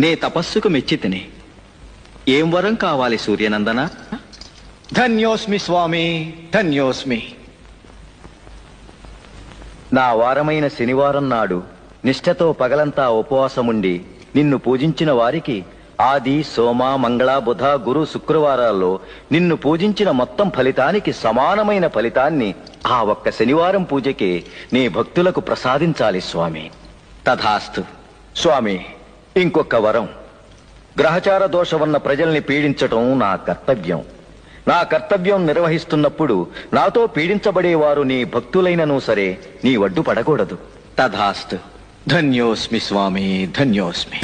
నే తపస్సుకు మెచ్చితిని. ఏం వరం కావాలి సూర్యనందన? ధన్యోస్మి స్వామి, ధన్యోస్మి. నా వారమైన శనివారం నాడు నిష్ఠతో పగలంతా ఉపవాసముండి నిన్ను పూజించిన వారికి ఆది, సోమ, మంగళ, బుధ, గురు, శుక్రవారాల్లో నిన్ను పూజించిన మొత్తం ఫలితానికి సమానమైన ఫలితాన్ని ఆ ఒక్క శనివారం పూజకే నీ భక్తులకు ప్రసాదించాలి స్వామి. తథాస్తు. స్వామి, ఇంకొక వరం. గ్రహచార దోషమున్న ప్రజల్ని పీడించటం నా కర్తవ్యం. నా కర్తవ్యం నిర్వహిస్తున్నప్పుడు నాతో పీడించబడేవారు నీ భక్తులైనను సరే నీ వడ్డు పడకూడదు. తథాస్తు. ధన్యోస్మి స్వామి, ధన్యోస్మి.